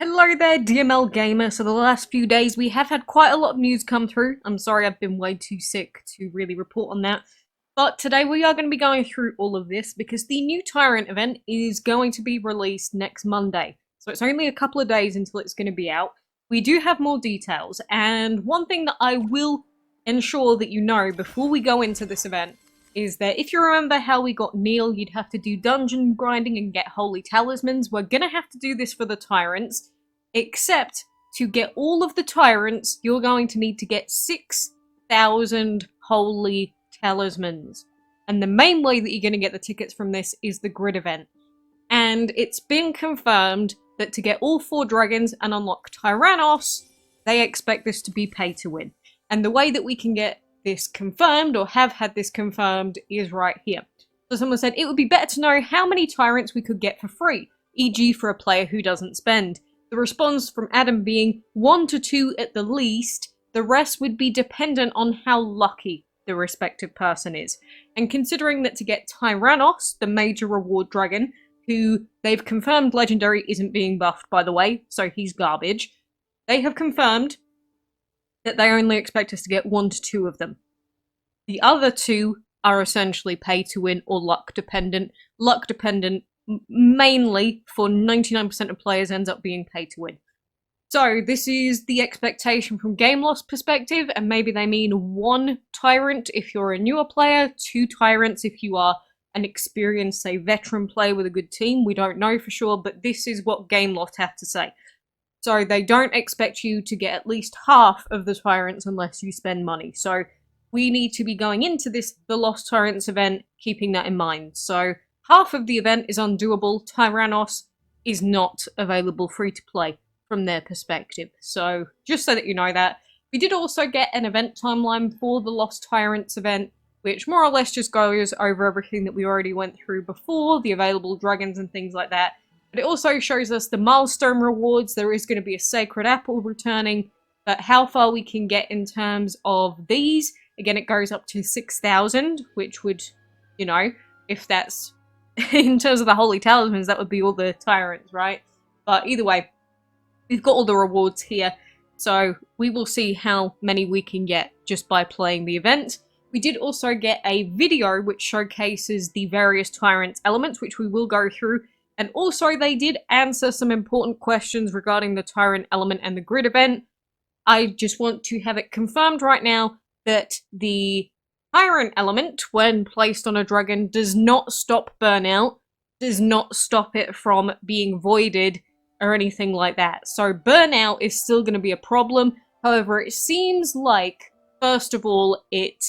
Hello there, DML Gamer. So the last few days we have had quite a lot of news come through. I'm sorry I've been way too sick to really report on that. But today we are going to be going through all of this because the new Tyrant event is going to be released next Monday. So it's only a couple of days until it's going to be out. We do have more details, and one thing that I will ensure that you know before we go into this event is that if you remember how we got Neil, you'd have to do dungeon grinding and get holy talismans. We're gonna have to do this for the Tyrants, except to get all of the Tyrants, you're going to need to get 6,000 holy talismans. And the main way that you're going to get the tickets from this is the grid event. And it's been confirmed that to get all 4 dragons and unlock Tyrannos, they expect this to be pay to win. And the way that we can get this confirmed, or have had this confirmed, is right here. So someone said it would be better to know how many Tyrants we could get for free, e.g. for a player who doesn't spend. The response from Adam being 1 to 2 at the least, the rest would be dependent on how lucky the respective person is. And considering that to get Tyrannos, the major reward dragon, who they've confirmed legendary isn't being buffed by the way, so he's garbage, they have confirmed that they only expect us to get 1 to 2 of them. The other 2 are essentially pay to win or luck dependent. Luck dependent mainly for 99% of players ends up being pay to win. So this is the expectation from game loss perspective, and maybe they mean 1 Tyrant if you're a newer player, 2 Tyrants if you are an experienced, say, veteran player with a good team. We don't know for sure, but this is what game loss have to say. So they don't expect you to get at least half of the Tyrants unless you spend money. So we need to be going into this The Lost Tyrants event keeping that in mind. So half of the event is undoable. Tyrannos is not available free to play from their perspective. So just so that you know that. We did also get an event timeline for the Lost Tyrants event, which more or less just goes over everything that we already went through before, the available dragons and things like that. But it also shows us the milestone rewards. There is going to be a Sacred Apple returning, but how far we can get in terms of these, again, it goes up to 6,000, which would, you know, if that's in terms of the Holy Talismans, that would be all the Tyrants, right? But either way, we've got all the rewards here, so we will see how many we can get just by playing the event. We did also get a video which showcases the various Tyrants elements, which we will go through. And also they did answer some important questions regarding the Tyrant element and the grid event. I just want to have it confirmed right now that the Tyrant element, when placed on a dragon, does not stop burnout, does not stop it from being voided or anything like that. So burnout is still going to be a problem. However, it seems like, first of all, it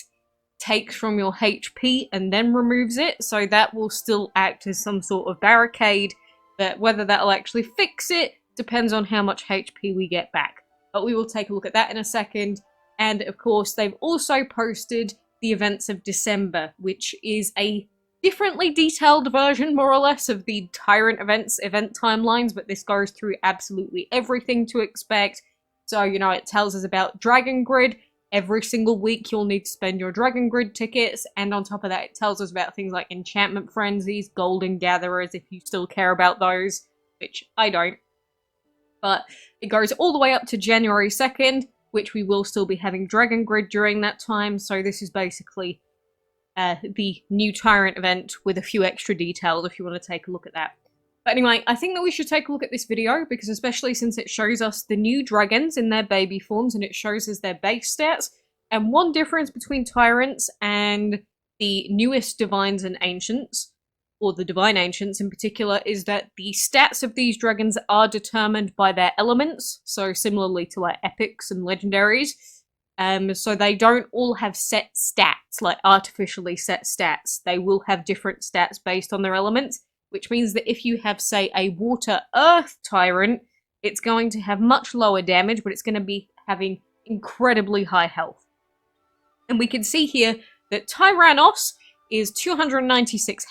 takes from your HP and then removes it, so that will still act as some sort of barricade, but whether that'll actually fix it depends on how much HP we get back. But we will take a look at that in a second. And of course, they've also posted the events of December, which is a differently detailed version, more or less, of the Tyrant events, event timelines, but this goes through absolutely everything to expect. So, you know, it tells us about Dragon Grid. Every single week you'll need to spend your Dragon Grid tickets, and on top of that it tells us about things like Enchantment Frenzies, Golden Gatherers, if you still care about those, which I don't. But it goes all the way up to January 2nd, which we will still be having Dragon Grid during that time, so this is basically the new Tyrant event with a few extra details if you want to take a look at that. But anyway, I think that we should take a look at this video, because especially since it shows us the new dragons in their baby forms, and it shows us their base stats. And one difference between Tyrants and the newest Divines and Ancients, or the Divine Ancients in particular, is that the stats of these dragons are determined by their elements, so similarly to like epics and legendaries. So they don't all have set stats, like artificially set stats. They will have different stats based on their elements, which means that if you have, say, a Water-Earth Tyrant, it's going to have much lower damage, but it's going to be having incredibly high health. And we can see here that Tyrannos is 297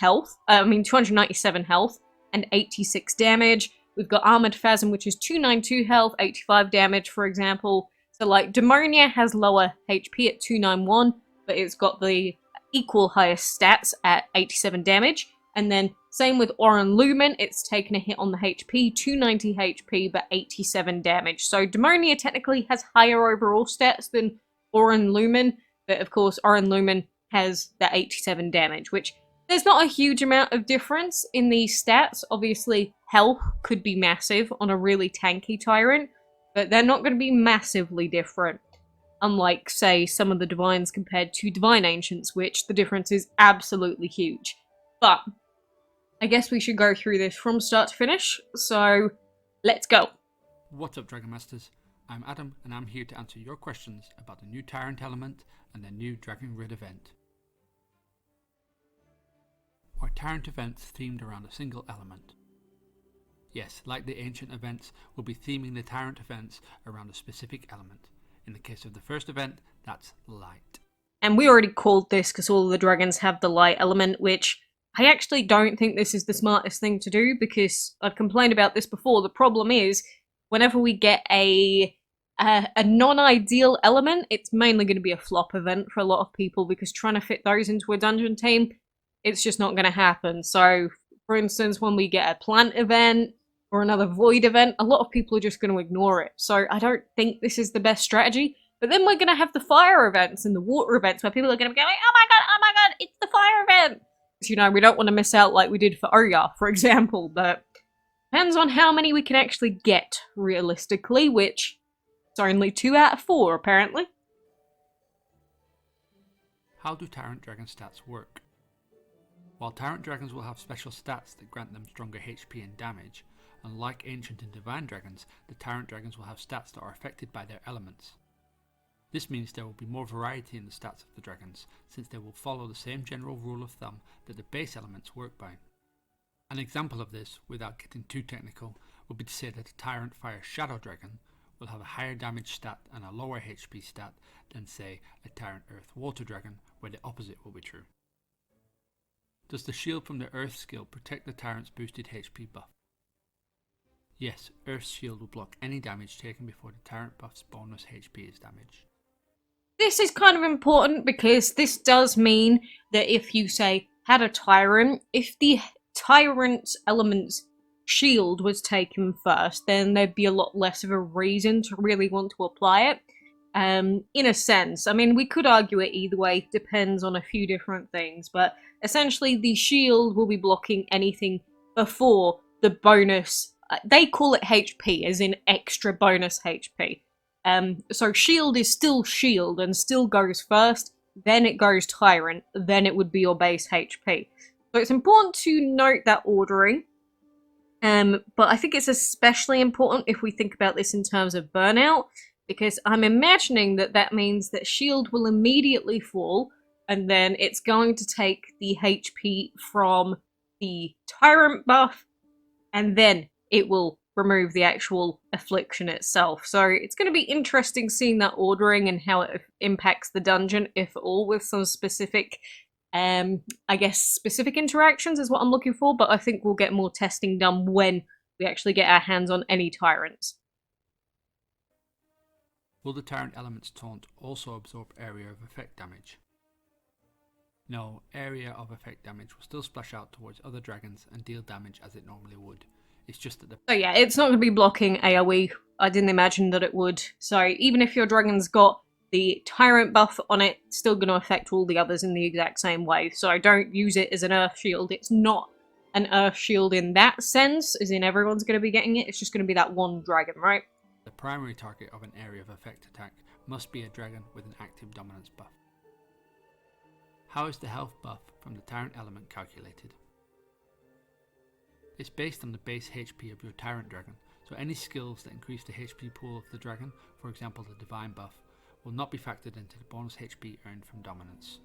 health and 86 damage. We've got Armored Phasm, which is 292 health, 85 damage, for example. So, like, Demonia has lower HP at 291, but it's got the equal highest stats at 87 damage. And then same with Oran Lumen, it's taken a hit on the HP, 290 HP, but 87 damage. So Demonia technically has higher overall stats than Oran Lumen, but of course Oran Lumen has that 87 damage, which there's not a huge amount of difference in these stats. Obviously, health could be massive on a really tanky Tyrant, but they're not going to be massively different. Unlike, say, some of the Divines compared to Divine Ancients, which the difference is absolutely huge. But I guess we should go through this from start to finish, so let's go. What's up, Dragon Masters? I'm Adam, and I'm here to answer your questions about the new Tyrant element and the new Dragon Grid event. Are Tyrant events themed around a single element? Yes, like the ancient events, we'll be theming the Tyrant events around a specific element. In the case of the first event, that's light. And we already called this because all of the dragons have the light element, which I actually don't think this is the smartest thing to do, because I've complained about this before. The problem is, whenever we get a non-ideal element, it's mainly going to be a flop event for a lot of people, because trying to fit those into a dungeon team, it's just not going to happen. So, for instance, when we get a plant event or another void event, a lot of people are just going to ignore it. So I don't think this is the best strategy. But then we're going to have the fire events and the water events where people are going to be going, oh my god, it's the fire event! You know, we don't want to miss out like we did for Oya, for example, but depends on how many we can actually get, realistically, which is only 2 out of 4, apparently. How do Tyrant Dragon stats work? While Tyrant Dragons will have special stats that grant them stronger HP and damage, unlike Ancient and Divine Dragons, the Tyrant Dragons will have stats that are affected by their elements. This means there will be more variety in the stats of the dragons, since they will follow the same general rule of thumb that the base elements work by. An example of this, without getting too technical, would be to say that a Tyrant Fire Shadow Dragon will have a higher damage stat and a lower HP stat than, say, a Tyrant Earth Water Dragon, where the opposite will be true. Does the shield from the Earth skill protect the Tyrant's boosted HP buff? Yes, Earth's shield will block any damage taken before the Tyrant buff's bonus HP is damaged. This is kind of important because this does mean that if you, say, had a Tyrant, if the Tyrant's element's shield was taken first, then there'd be a lot less of a reason to really want to apply it. In a sense. I mean, we could argue it either way, depends on a few different things, but essentially the shield will be blocking anything before the bonus. They call it HP, as in extra bonus HP. So shield is still shield and still goes first, then it goes Tyrant, then it would be your base HP. So it's important to note that ordering. But I think it's especially important if we think about this in terms of burnout, because I'm imagining that that means that shield will immediately fall, and then it's going to take the HP from the Tyrant buff, and then it will remove the actual affliction itself. So it's going to be interesting seeing that ordering and how it impacts the dungeon, if at all, with some specific, I guess, specific interactions is what I'm looking for, but I think we'll get more testing done when we actually get our hands on any Tyrants. Will the Tyrant Element's taunt also absorb area of effect damage? No, area of effect damage will still splash out towards other dragons and deal damage as it normally would. It's just that So yeah, it's not going to be blocking AoE. I didn't imagine that it would. So even if your dragon's got the Tyrant buff on it, it's still going to affect all the others in the exact same way. So don't use it as an Earth Shield. It's not an Earth Shield in that sense, as in everyone's going to be getting it. It's just going to be that one dragon, right? The primary target of an area of effect attack must be a dragon with an active dominance buff. How is the health buff from the Tyrant element calculated? It's based on the base HP of your Tyrant dragon, so any skills that increase the HP pool of the dragon, for example the Divine buff, will not be factored into the bonus HP earned from dominance.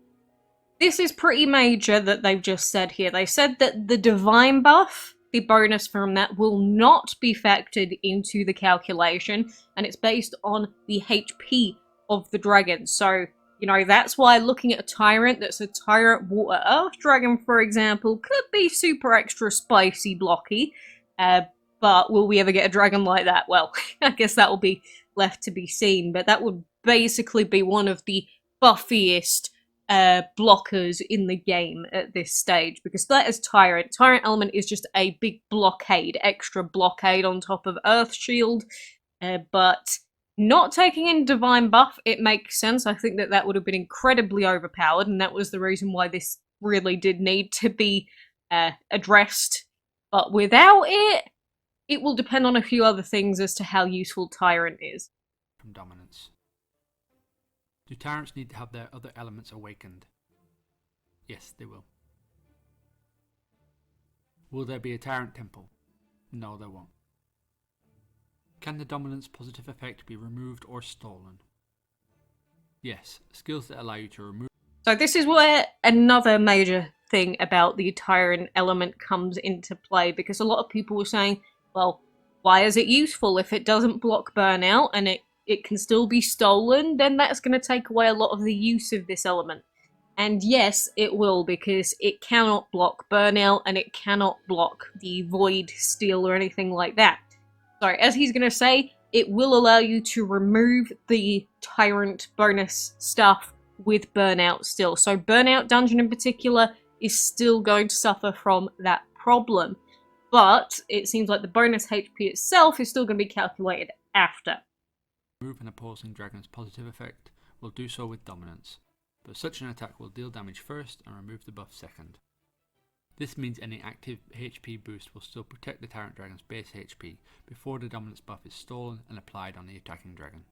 This is pretty major that they've just said here. They said that the Divine buff, the bonus from that, will not be factored into the calculation, and it's based on the HP of the dragon. So, you know, that's why looking at a Tyrant that's a Tyrant Water Earth Dragon, for example, could be super extra spicy blocky. But will we ever get a dragon like that? Well, I guess that will be left to be seen. But that would basically be one of the buffiest blockers in the game at this stage, because that is Tyrant. Tyrant element is just a big blockade, extra blockade on top of Earth Shield, but not taking in Divine Buff, it makes sense. I think that that would have been incredibly overpowered, and that was the reason why this really did need to be addressed. But without it, it will depend on a few other things as to how useful Tyrant is. From dominance. Do Tyrants need to have their other elements awakened? Yes, they will. Will there be a Tyrant Temple? No, there won't. Can the dominance positive effect be removed or stolen? Yes, skills that allow you to remove. So this is where another major thing about the Tyrant element comes into play, because a lot of people were saying, well, why is it useful if it doesn't block burnout and it can still be stolen? Then that's going to take away a lot of the use of this element. And yes, it will, because it cannot block burnout and it cannot block the void steal or anything like that. Sorry, as he's going to say, it will allow you to remove the Tyrant bonus stuff with burnout still. So burnout dungeon in particular is still going to suffer from that problem. But it seems like the bonus HP itself is still going to be calculated after. Remove an opposing dragon's positive effect will do so with dominance, but such an attack will deal damage first and remove the buff second. This means any active HP boost will still protect the Tyrant Dragon's base HP before the dominance buff is stolen and applied on the attacking dragon.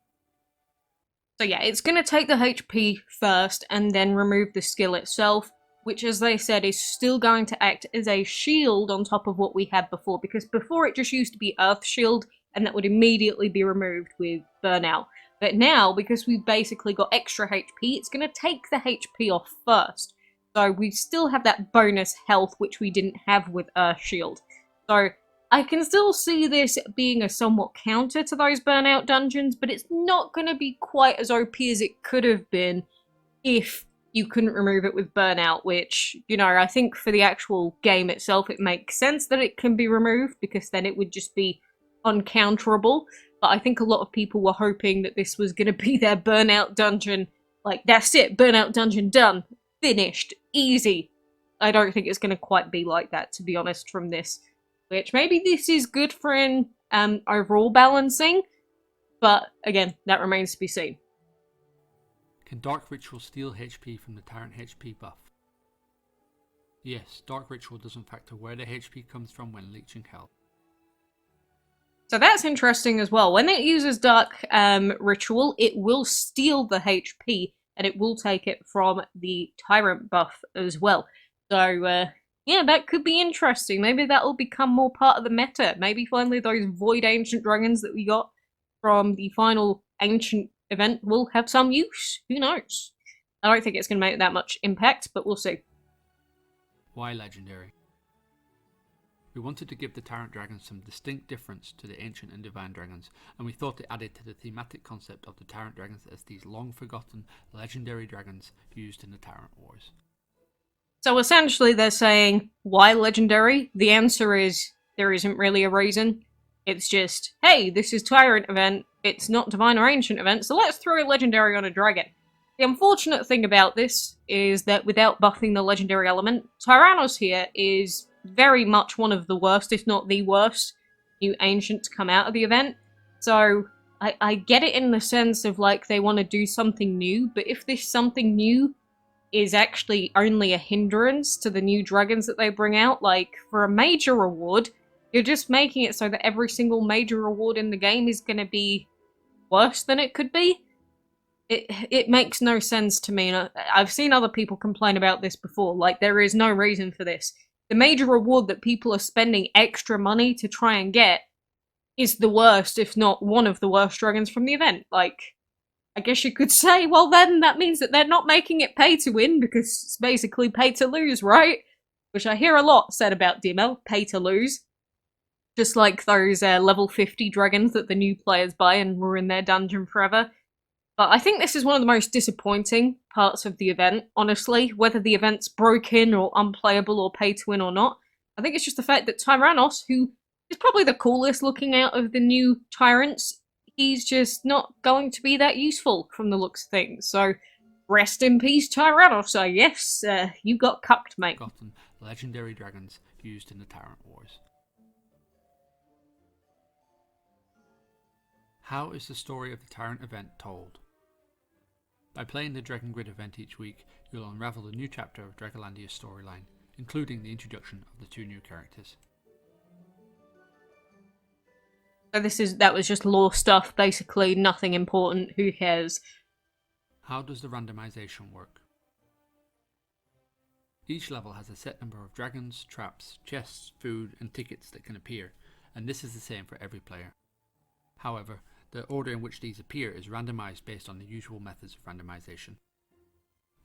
So yeah, it's going to take the HP first and then remove the skill itself, which, as they said, is still going to act as a shield on top of what we had before, because before it just used to be Earth Shield, and that would immediately be removed with Burnout. But now, because we've basically got extra HP, it's going to take the HP off first. So we still have that bonus health, which we didn't have with Earth Shield. So I can still see this being a somewhat counter to those Burnout dungeons, but it's not going to be quite as OP as it could have been if you couldn't remove it with Burnout, which, you know, I think for the actual game itself, it makes sense that it can be removed, because then it would just be uncounterable. But I think a lot of people were hoping that this was going to be their Burnout dungeon. Like, that's it, Burnout dungeon done, finished, easy. I don't think it's going to quite be like that, to be honest, from this. Which, maybe this is good for an overall balancing, but again, that remains to be seen. Can Dark Ritual steal HP from the Tyrant HP buff? Yes, Dark Ritual doesn't factor where the HP comes from when leeching health. So that's interesting as well. When it uses Dark Ritual, it will steal the HP, and it will take it from the Tyrant buff as well. So, yeah, that could be interesting. Maybe that will become more part of the meta. Maybe finally those Void Ancient Dragons that we got from the final Ancient event will have some use. Who knows? I don't think it's going to make that much impact, but we'll see. Why Legendary? We wanted to give the Tyrant Dragons some distinct difference to the Ancient and Divine Dragons, and we thought it added to the thematic concept of the Tyrant Dragons as these long-forgotten legendary dragons used in the Tyrant Wars. So essentially they're saying, why Legendary? The answer is, there isn't really a reason. It's just, hey, this is Tyrant event, it's not Divine or Ancient event, so let's throw a Legendary on a dragon. The unfortunate thing about this is that without buffing the Legendary element, Tyrannos here is very much one of the worst, if not the worst, new Ancient to come out of the event. So I get it in the sense of, like, they want to do something new, but if this something new is actually only a hindrance to the new dragons that they bring out, like, for a major reward, you're just making it so that every single major reward in the game is going to be worse than it could be. It makes no sense to me, and I've seen other people complain about this before. Like, there is no reason for this. The major reward that people are spending extra money to try and get is the worst, if not one of the worst dragons from the event. Like, I guess you could say, well then, that means that they're not making it pay to win, because it's basically pay to lose, right? Which I hear a lot said about DML, pay to lose. Just like those level 50 dragons that the new players buy and ruin their dungeon forever. But I think this is one of the most disappointing parts of the event, honestly. Whether the event's broken or unplayable or pay to win or not. I think it's just the fact that Tyrannos, who is probably the coolest looking out of the new Tyrants, he's just not going to be that useful from the looks of things. So Rest in peace, Tyrannos. Yes, you got cucked, mate. Gotten legendary dragons used in the Tyrant Wars. How is the story of the Tyrant event told? By playing the Dragon Grid event each week, you'll unravel the new chapter of Dragolandia's storyline, including the introduction of the 2 new characters. So that was just lore stuff, basically, nothing important, who cares? How does the randomization work? Each level has a set number of dragons, traps, chests, food, and tickets that can appear, and this is the same for every player. However, the order in which these appear is randomized based on the usual methods of randomization.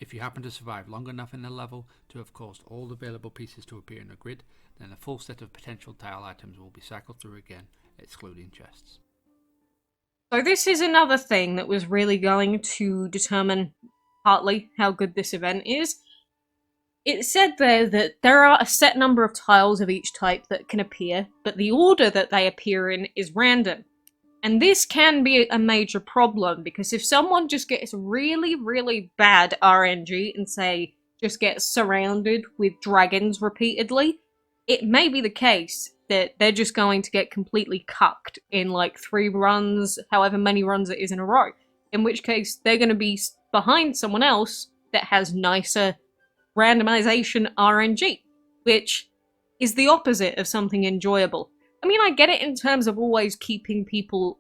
If you happen to survive long enough in a level to have caused all the available pieces to appear in a grid, then a full set of potential tile items will be cycled through again, excluding chests. So this is another thing that was really going to determine partly how good this event is. It said there that there are a set number of tiles of each type that can appear, but the order that they appear in is random. And this can be a major problem, because if someone just gets really, really bad RNG and, say, just gets surrounded with dragons repeatedly, it may be the case that they're just going to get completely cucked in like 3 runs, however many runs it is in a row. In which case, they're going to be behind someone else that has nicer randomization RNG, which is the opposite of something enjoyable. I mean, I get it in terms of always keeping people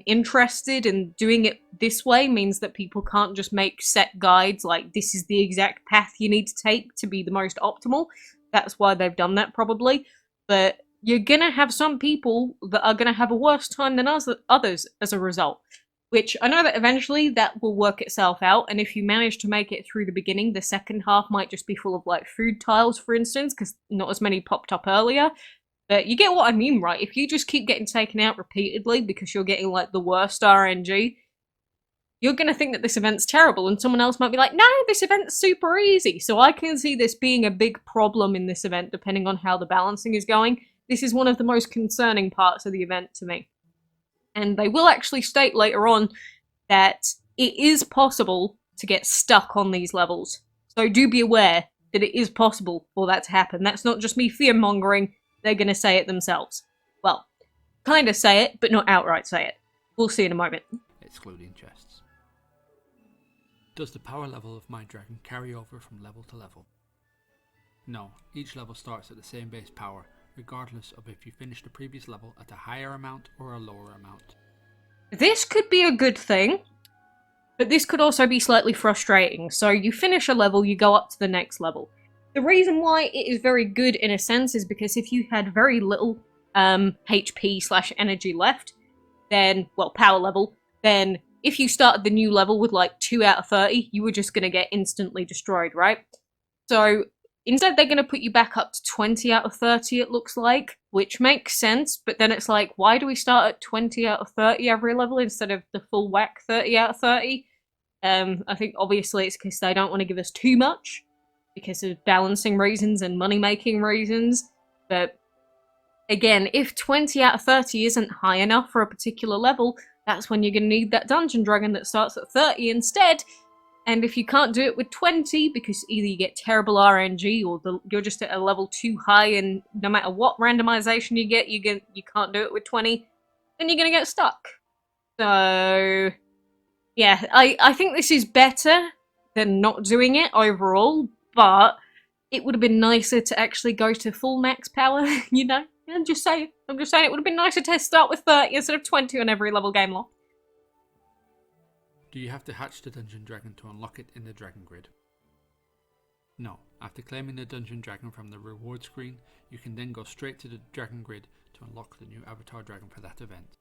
interested, and doing it this way means that people can't just make set guides like this is the exact path you need to take to be the most optimal. That's why they've done that, probably. But you're gonna have some people that are gonna have a worse time than others as a result. Which, I know that eventually that will work itself out, and if you manage to make it through the beginning, the second half might just be full of, like, food tiles, for instance, because not as many popped up earlier. But you get what I mean, right? If you just keep getting taken out repeatedly because you're getting, like, the worst RNG, you're gonna think that this event's terrible, and someone else might be like, no, this event's super easy. So I can see this being a big problem in this event, depending on how the balancing is going. This is one of the most concerning parts of the event to me. And they will actually state later on that it is possible to get stuck on these levels. So do be aware that it is possible for that to happen. That's not just me fear-mongering, they're going to say it themselves. Well, kind of say it, but not outright say it. We'll see in a moment. Excluding chests. Does the power level of my dragon carry over from level to level? No, each level starts at the same base power, regardless of if you finish the previous level at a higher amount or a lower amount. This could be a good thing, but this could also be slightly frustrating. So you finish a level, you go up to the next level. The reason why it is very good in a sense is because if you had very little HP/energy left, then, well, power level, then if you started the new level with like 2 out of 30, you were just going to get instantly destroyed, right? So instead, they're going to put you back up to 20 out of 30, it looks like, which makes sense, but then it's like, why do we start at 20 out of 30 every level instead of the full whack 30 out of 30? I think obviously it's because they don't want to give us too much, because of balancing reasons and money-making reasons, but again, if 20 out of 30 isn't high enough for a particular level, that's when you're going to need that dungeon dragon that starts at 30 instead. And if you can't do it with 20, because either you get terrible RNG or you're just at a level too high, and no matter what randomization you get, you can't do it with 20, then you're going to get stuck. So, yeah, I think this is better than not doing it overall, but it would have been nicer to actually go to full max power, you know? I'm just saying it would have been nicer to start with 30 instead of 20 on every level game lock. Do you have to hatch the dungeon dragon to unlock it in the dragon grid? No, after claiming the dungeon dragon from the reward screen, you can then go straight to the dragon grid to unlock the new avatar dragon for that event.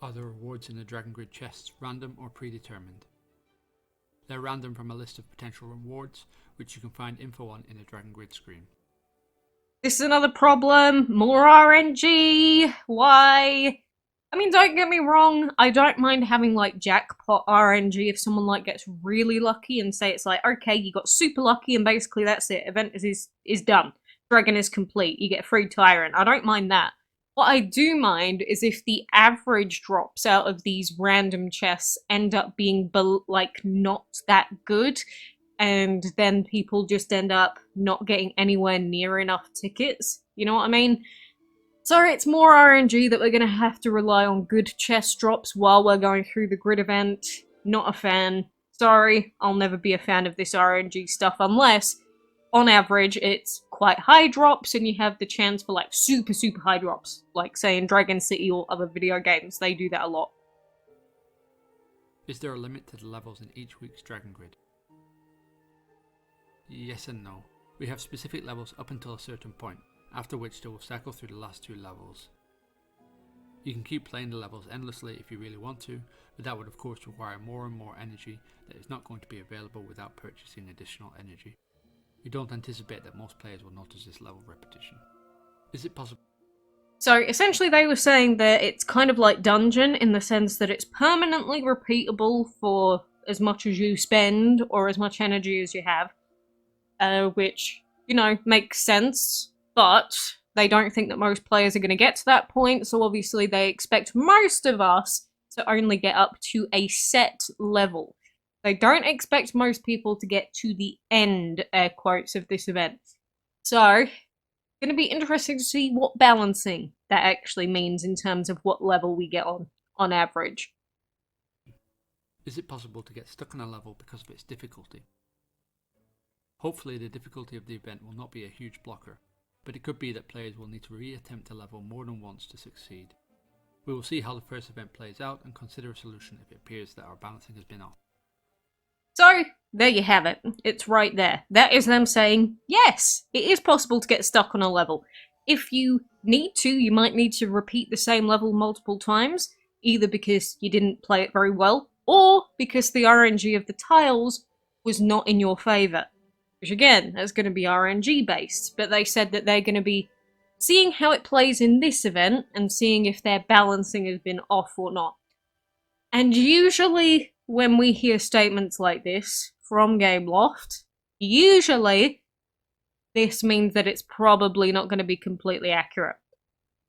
Are the rewards in the dragon grid chests random or predetermined? They're random from a list of potential rewards, which you can find info on in the dragon grid screen. This is another problem. More RNG. Why? I mean, don't get me wrong, I don't mind having, like, jackpot RNG if someone, like, gets really lucky and say it's like, okay, you got super lucky and basically that's it. Event is done. Dragon is complete. You get free Tyrant. I don't mind that. What I do mind is if the average drops out of these random chests end up being like not that good, and then people just end up not getting anywhere near enough tickets. You know what I mean? So it's more RNG that we're going to have to rely on good chest drops while we're going through the grid event. Not a fan. Sorry, I'll never be a fan of this RNG stuff unless, on average, it's quite high drops and you have the chance for like super high drops. Like say in Dragon City or other video games, they do that a lot. Is there a limit to the levels in each week's Dragon Grid? Yes and no. We have specific levels up until a certain point, after which they will cycle through the last 2 levels. You can keep playing the levels endlessly if you really want to, but that would of course require more and more energy that is not going to be available without purchasing additional energy. We don't anticipate that most players will notice this level repetition. Is it possible? So essentially they were saying that it's kind of like Dungeon in the sense that it's permanently repeatable for as much as you spend or as much energy as you have, which, you know, makes sense, but they don't think that most players are going to get to that point, so obviously they expect most of us to only get up to a set level. They don't expect most people to get to the end, air quotes, of this event. So, going to be interesting to see what balancing that actually means in terms of what level we get on average. Is it possible to get stuck on a level because of its difficulty? Hopefully the difficulty of the event will not be a huge blocker, but it could be that players will need to re-attempt a level more than once to succeed. We will see how the first event plays out and consider a solution if it appears that our balancing has been off. So, there you have it. It's right there. That is them saying, yes, it is possible to get stuck on a level. If you need to, you might need to repeat the same level multiple times, either because you didn't play it very well, or because the RNG of the tiles was not in your favour. Which again, that's going to be RNG based, but they said that they're going to be seeing how it plays in this event and seeing if their balancing has been off or not. And usually, when we hear statements like this from Gameloft, usually this means that it's probably not going to be completely accurate.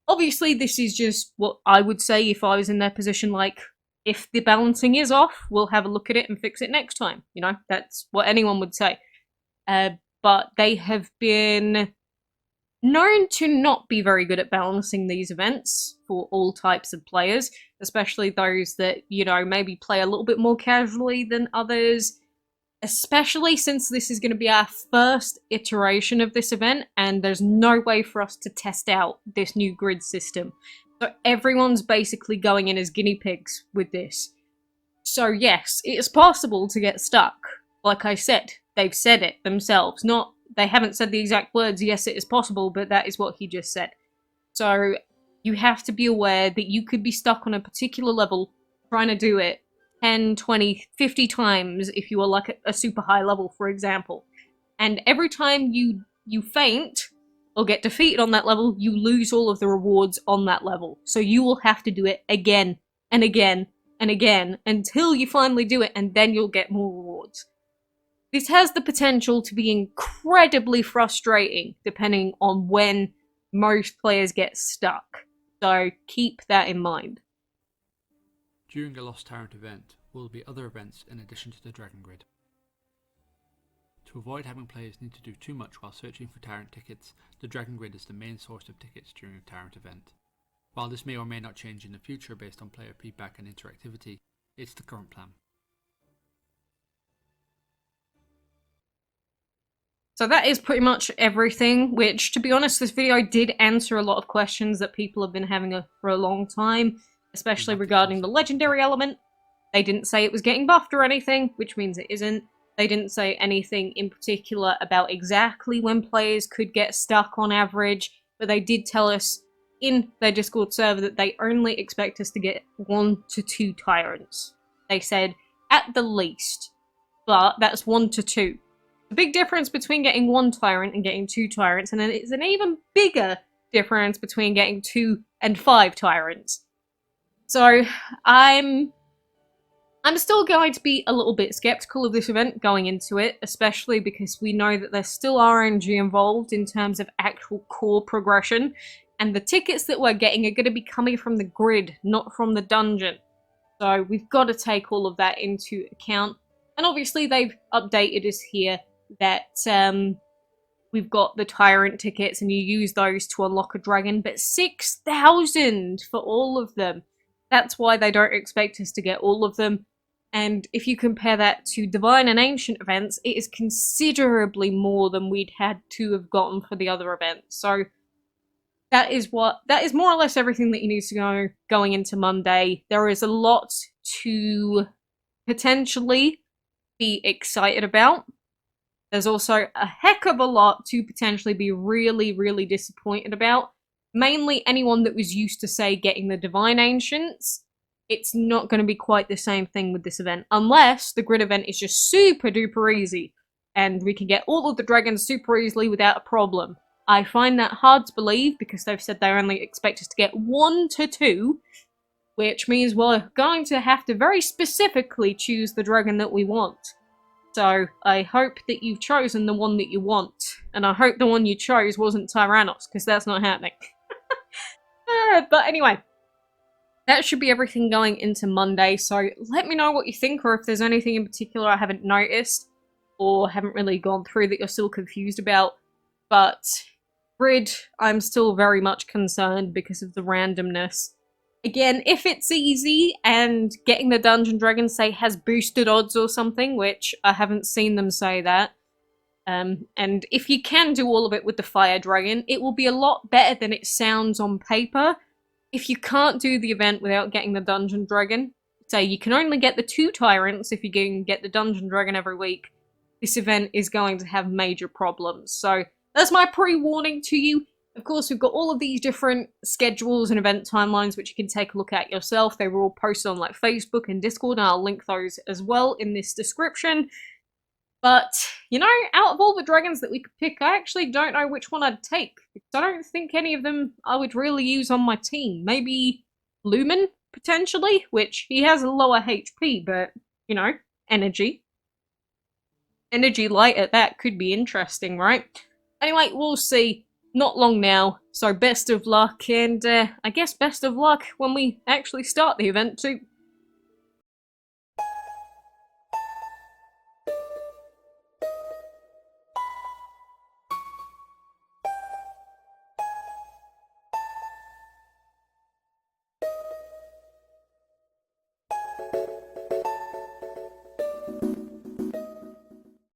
Obviously, this is just what I would say if I was in their position, like, if the balancing is off, we'll have a look at it and fix it next time. You know, that's what anyone would say. But they have been known to not be very good at balancing these events for all types of players, especially those that, you know, maybe play a little bit more casually than others, especially since this is going to be our first iteration of this event, and there's no way for us to test out this new grid system. So everyone's basically going in as guinea pigs with this. So yes, it is possible to get stuck. Like I said, they've said it themselves. They haven't said the exact words, yes, it is possible, but that is what he just said. So you have to be aware that you could be stuck on a particular level trying to do it 10, 20, 50 times if you are like a super high level, for example. And every time you faint or get defeated on that level, you lose all of the rewards on that level. So you will have to do it again and again and again until you finally do it, and then you'll get more rewards. This has the potential to be incredibly frustrating depending on when most players get stuck. So keep that in mind. During a Lost Tyrant event, will be other events in addition to the Dragon Grid. To avoid having players need to do too much while searching for Tyrant tickets, the Dragon Grid is the main source of tickets during a Tyrant event. While this may or may not change in the future based on player feedback and interactivity, it's the current plan. So that is pretty much everything, which, to be honest, this video did answer a lot of questions that people have been having for a long time, especially regarding the legendary element. They didn't say it was getting buffed or anything, which means it isn't. They didn't say anything in particular about exactly when players could get stuck on average, but they did tell us in their Discord server that they only expect us to get 1 to 2 Tyrants. They said, at the least, but that's 1 to 2. The big difference between getting 1 Tyrant and getting 2 Tyrants, and then it's an even bigger difference between getting 2 and 5 Tyrants. So, I'm still going to be a little bit skeptical of this event going into it, especially because we know that there's still RNG involved in terms of actual core progression. and the tickets that we're getting are going to be coming from the grid, not from the dungeon. So we've got to take all of that into account. And obviously they've updated us here that we've got the Tyrant tickets and you use those to unlock a dragon, but 6,000 for all of them. That's why they don't expect us to get all of them. And if you compare that to Divine and Ancient events, it is considerably more than we'd had to have gotten for the other events. So that is more or less everything that you need to know going into Monday. There is a lot to potentially be excited about. There's also a heck of a lot to potentially be really, really disappointed about. Mainly anyone that was used to, say, getting the Divine Ancients. It's not going to be quite the same thing with this event, unless the grid event is just super duper easy, and we can get all of the dragons super easily without a problem. I find that hard to believe, because they've said they only expect us to get 1 to 2, which means we're going to have to very specifically choose the dragon that we want. So I hope that you've chosen the one that you want, and I hope the one you chose wasn't Tyrannos, because that's not happening. But anyway, that should be everything going into Monday, so let me know what you think, or if there's anything in particular I haven't noticed, or haven't really gone through that you're still confused about. But grid, I'm still very much concerned because of the randomness. Again, if it's easy, and getting the Dungeon Dragon, say, has boosted odds or something, which I haven't seen them say that, and if you can do all of it with the Fire Dragon, it will be a lot better than it sounds on paper. If you can't do the event without getting the Dungeon Dragon, say you can only get the 2 Tyrants if you can get the Dungeon Dragon every week, this event is going to have major problems. So that's my pre-warning to you. Of course, we've got all of these different schedules and event timelines which you can take a look at yourself. They were all posted on like Facebook and Discord, and I'll link those as well in this description. But, you know, out of all the dragons that we could pick, I actually don't know which one I'd take. Because I don't think any of them I would really use on my team. Maybe Lumen, potentially, which he has a lower HP, but, you know, energy. Energy light at that could be interesting, right? Anyway, we'll see. Not long now, so best of luck, and I guess best of luck when we actually start the event too.